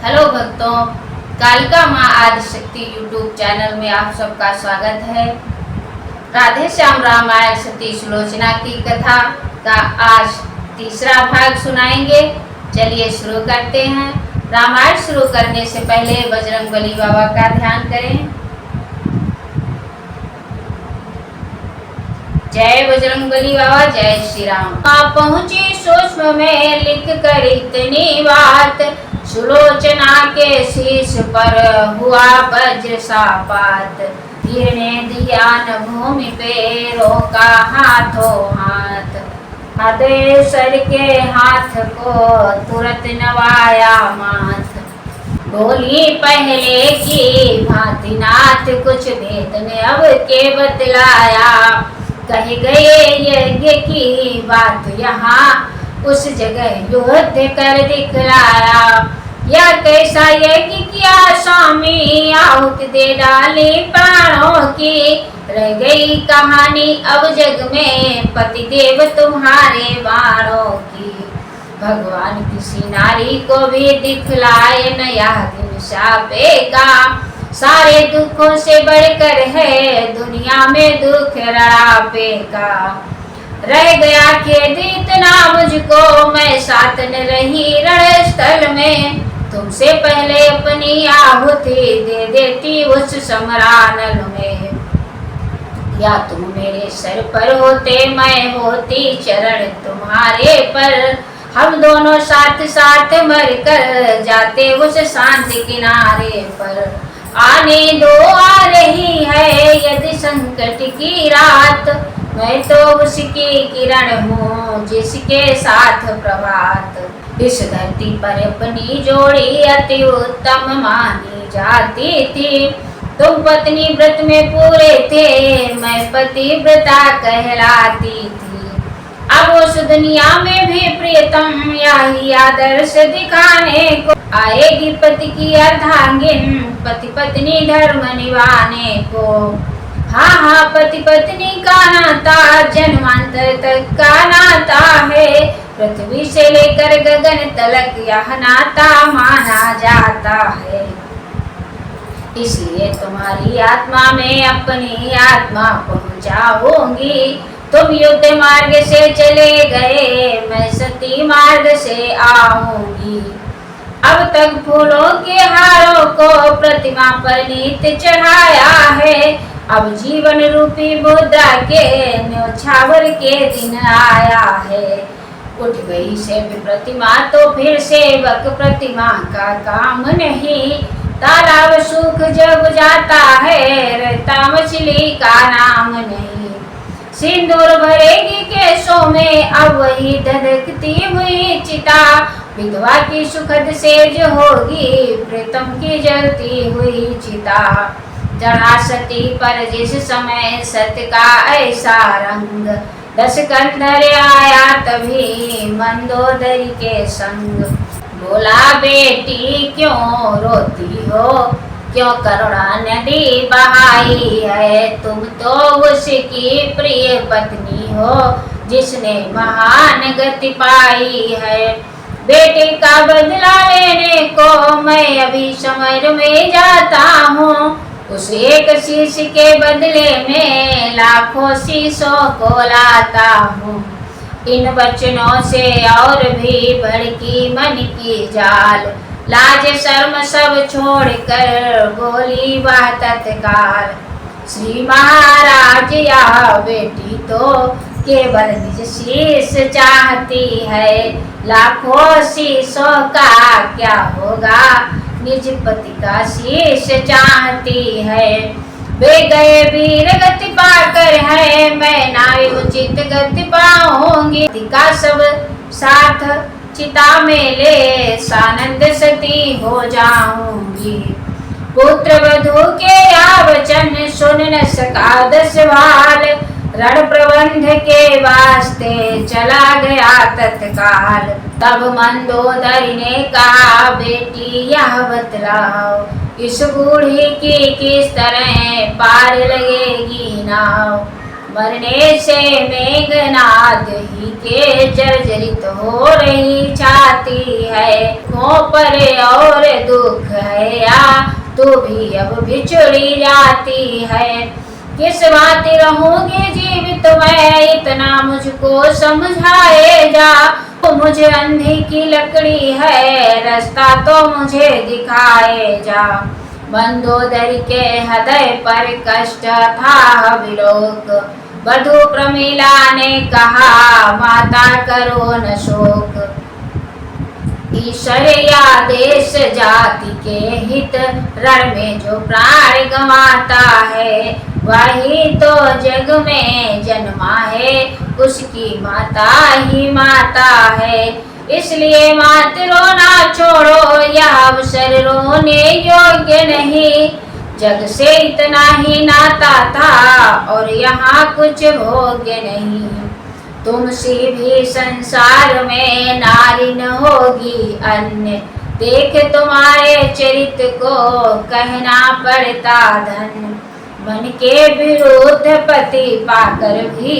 Hello भक्तों, कालिका माँ Adishakti YouTube channel में आप सबका स्वागत है। राधे श्याम रामायण सती सुलोचना की कथा का आज तीसरा भाग सुनाएंगे। चलिए शुरू करते हैं। रामायण शुरू करने से पहले बजरंगबली बाबा का ध्यान करें। जय बजरंगबली बाबा, जय श्री राम। आप पहुंची सूक्ष्म में लिख कर इतनी बात, सुलोचना के शीश पर हुआ वज्र सा पात। वीर ने दिया न भूमि पे रोका हाथों हाथ, आदेशर के हाथ को तुरंत नवाया माथ। बोली पहले की भांति नाथ, कुछ भेद ने अब के बतलाया। कह गए यज्ञ की बात यहाँ, उस जगह युद्ध कर दिखलाया। या कैसा यज्ञ किया स्वामी, आहुति दे डाली प्राणों की। रह गई कहानी अब जग में, पतिदेव तुम्हारे बाणों की। भगवान किसी नारी को भी दिखलाए नया दिन शापेगा। सारे दुखों से बढ़कर है दुनिया में दुख रड़ापे का। रह गया खेद इतना मुझको, मैं साथ न रही रणस्थल में। तुमसे पहले अपनी आहुति दे देती उस समरानल में। या तुम मेरे सर पर होते, मैं होती चरण तुम्हारे पर। हम दोनों साथ साथ मर कर जाते उस शांति किनारे पर। आने दो, आ रही है यदि संकट की रात। मैं तो उसकी किरण हूँ जिसके साथ प्रभात। इस धरती पर अपनी जोड़ी अति उत्तम मानी जाती थी। तुम पत्नी व्रत में पूरे थे, मैं पतिव्रता कहलाती थी। अब उस दुनिया में भी प्रियतम यही आदर्श दिखाने को आएगी पति की अर्धांगिन, पति पत्नी धर्म निभाने को। हाँ हाँ, पति पत्नी का नाता जन्मांतर तक का नाता है। पृथ्वी से लेकर गगन तलक यह नाता माना जाता है। इसलिए तुम्हारी आत्मा में अपनी आत्मा पहुँचाऊंगी। तुम युद्ध मार्ग से चले गए, मैं सती मार्ग से आऊंगी। अब तक फूलों के हारों को प्रतिमा पर नित्य चढ़ाया है। अब जीवन रूपी मुद्रा के न्योछावर के दिन आया है। उठ गई से प्रतिमा तो फिर सेवक प्रतिमा का काम नहीं। तालाब सूख जब जाता है, रहता मछली का नाम नहीं। सिंदूर भरेगी केसों में अब वही धधकती हुई चिता। विधवा की सुखद सेज होगी प्रीतम की जलती हुई चिता। जड़ा सती पर जिस समय सत्य का ऐसा रंग, दस कंधर आया तभी मंदोदरी के संग। बोला बेटी क्यों रोती हो, क्यों करुणा नदी बहाई है। तुम तो उसकी प्रिय पत्नी हो जिसने महान गति पाई है। बेटे का बदला लेने को मैं अभी समर में जाता हूँ। उस एक शीश के बदले में लाखों शीशों को लाता हूँ। इन वचनों से और भी भड़की मन की जाल। लाज शर्म सब छोड़कर बोली वह तत्काल। श्री महाराज या बेटी तो केवल निज शीश चाहती है। लाखों शीशों का क्या होगा, निज पति का शीश चाहती है। वे गए वीर गति पाकर है, मैं नारी उचित गति पाऊंगी। का सब साथ चिता में ले सानंद सती हो जाऊंगी। पुत्र वधू के या वचन सुन न सका दस बाल। रण प्रबंध के वास्ते चला गया तत्काल। तब मंदोदरी ने कहा बेटी यह बतलाओ, इस बूढ़ी की किस तरह पार लगेगी नाव। मरने से मेघनाद ही के जर्जरित हो रही छाती है। मुँह पर और तू भी अब बिछड़ी जाती है। किस बात रहूंगी जीवित मैं, इतना मुझको समझाए जा। वो मुझे अंधी की लकड़ी है, रास्ता तो मुझे दिखाए जा। मंदोदरी के हृदय पर कष्ट था विलोक, वधु प्रमीला ने कहा माता करो न शोक। ईश्वर या देश जाति के हित रण में जो प्राण गंवाता है, वही तो जग में जन्मा है, उसकी माता ही माता है। इसलिए मात रोना छोड़ो, यह अवसर रोने योग्य नहीं। जग से इतना ही नाता था और यहाँ कुछ भोग्य नहीं। तुमसे भी संसार में नारी न होगी अन्य, देख तुम्हारे चरित्र को कहना पड़ता धन्य। मन के विरुद्ध पति पाकर भी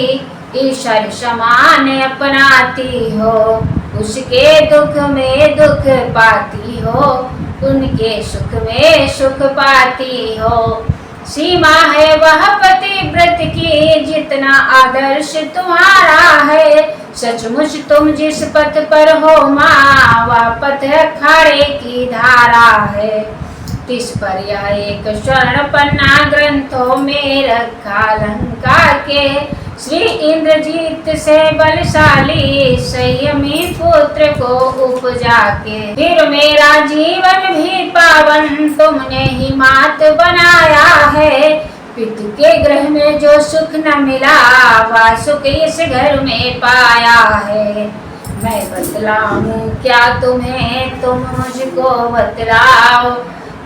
ईश्वर समान अपनाती हो, उसके दुख में दुख पाती हो, उनके सुख में सुख पाती हो। सीमा है वह पतिव्रत की, जितना आदर्श तुम्हारा है। सचमुच तुम जिस पथ पर हो माँ, वह पथ अखाड़े की धारा है। तिस पर यह एक स्वर्ण पन्ना ग्रंथों में रखा लंका के, श्री इंद्रजीत से बलशाली संयमी पुत्र को उपजा के। फिर मेरा जीवन भी पावन तुमने ही मात बनाया है। पितु के ग्रह में जो सुख न मिला, वह सुख इस घर में पाया है। मैं बतलाऊं क्या तुम्हें, तुम मुझको बतलाओ।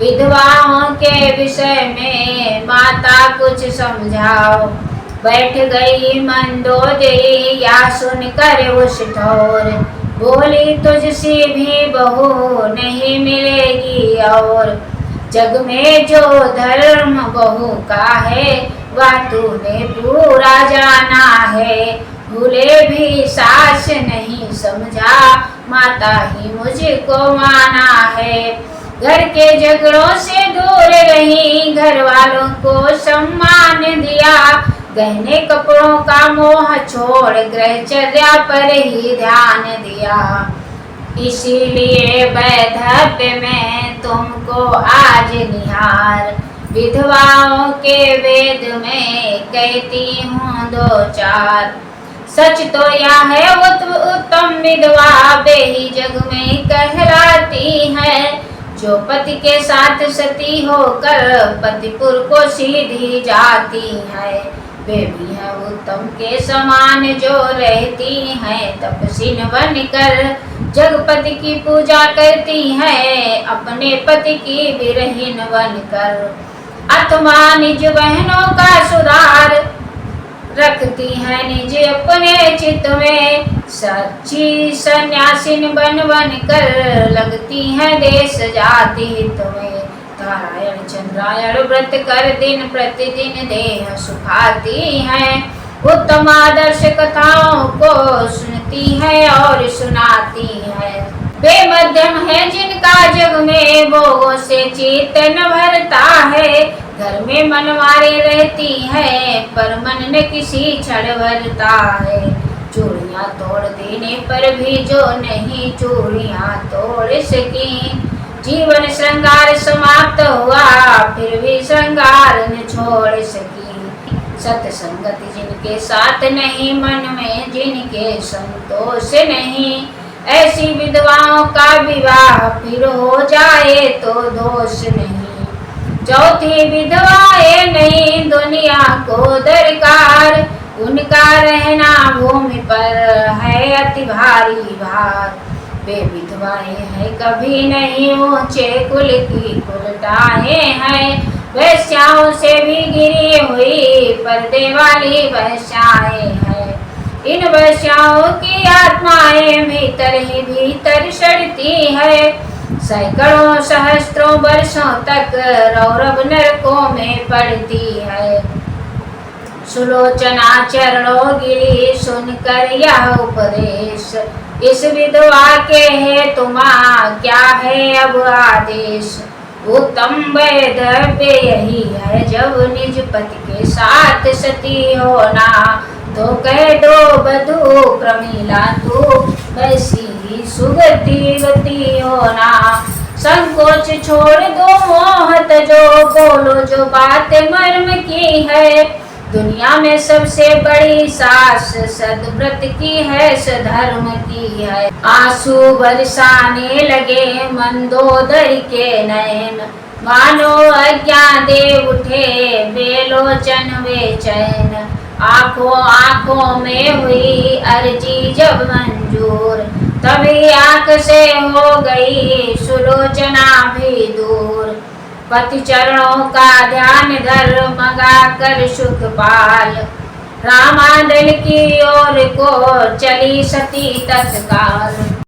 विधवाओं के विषय में माता कुछ समझाओ। बैठ गई मंदोदरी या सुनकर उस ठोर, बोली तुझसे भी बहू नहीं मिलेगी और। जग में जो धर्म बहू का है, वह तूने पूरा जाना है। भूले भी सास नहीं समझा, माता ही मुझको माना है। घर के झगड़ों से दूर रही, घर वालों को सम्मान दिया। गहने कपड़ों का मोह छोड़ गृहचर्या पर ही ध्यान दिया। इसीलिए वैधव्य में तुमको आज निहार, विधवाओं के वेद में कहती हूँ दो चार। सच तो यह है उत्तम विधवा वे ही जग में कहलाती है, जो पति के साथ सती होकर पतिपुर को सीधी जाती है। वे भी है उत्तम के समान जो रहती हैं तपस्विन बनकर, जगपति की पूजा करती हैं अपने पति की विरहीन बनकर। अथवा निज बहनों का सुधार रखती है निज अपने चित्त में, सच्ची सन्यासिन बन कर लगती है देश जाति हित में। नारायण चंद्रायण व्रत कर दिन प्रतिदिन देह सुखाती हैं, उत्तम आदर्श कथाओं को सुनती है और सुनाती है। वे मध्यम है जिनका जग में भोगों से चेतन भरता है। घर में मनमारे रहती है पर मन न किसी क्षण भरता है। चूड़ियाँ तोड़ देने पर भी जो नहीं चूड़ियाँ तोड़ सकी, जीवन श्रृंगार समाप्त हुआ फिर भी श्रृंगार न छोड़ सकी। सत्संगत जिनके साथ नहीं, मन में जिनके संतोष नहीं, ऐसी विधवाओं का विवाह फिर हो जाए तो दोष नहीं। चौथी विधवाएं नहीं दुनिया को दरकार, उनका रहना भूमि पर है अति भारी भार। वे विधवाएं हैं कभी नहीं ऊंचे कुल की कुलटाएं हैं, वैश्याओं से भी गिरी हुई पर्दे वाली वैश्याएं हैं। इन वैश्याओं की आत्माएं भीतर ही भीतर सड़ती है, सैकड़ों सहस्त्रों वर्षों तक रौरव नरकों में पड़ती है। सुलोचना चरणों गिरी सुनकर यह उपदेश, इस विधवा के है तुम्हारा क्या है अब आदेश। उत्तम वैधव्य यही है जब निज पति के साथ सती होना। तो कह दो बधू प्रमिला तू वैसी ही सुगति गति होना। संकोच छोड़ दो मोहत जो बोलो जो बात मर्म की है। दुनिया में सबसे बड़ी सास सद्व्रत की है सधर्म की है। आंसू बरसाने लगे मंदोदरी के नयन मानो अज्ञा दे उठे बेलोचन बेचैन। आंखों आंखों में हुई अर्जी जब मंजूर तभी आंख से हो गई सुलोचना भी दूर। पति चरणों का ध्यान धर मंगा कर सुखपाल रामादल की ओर को चली सती तत्काल।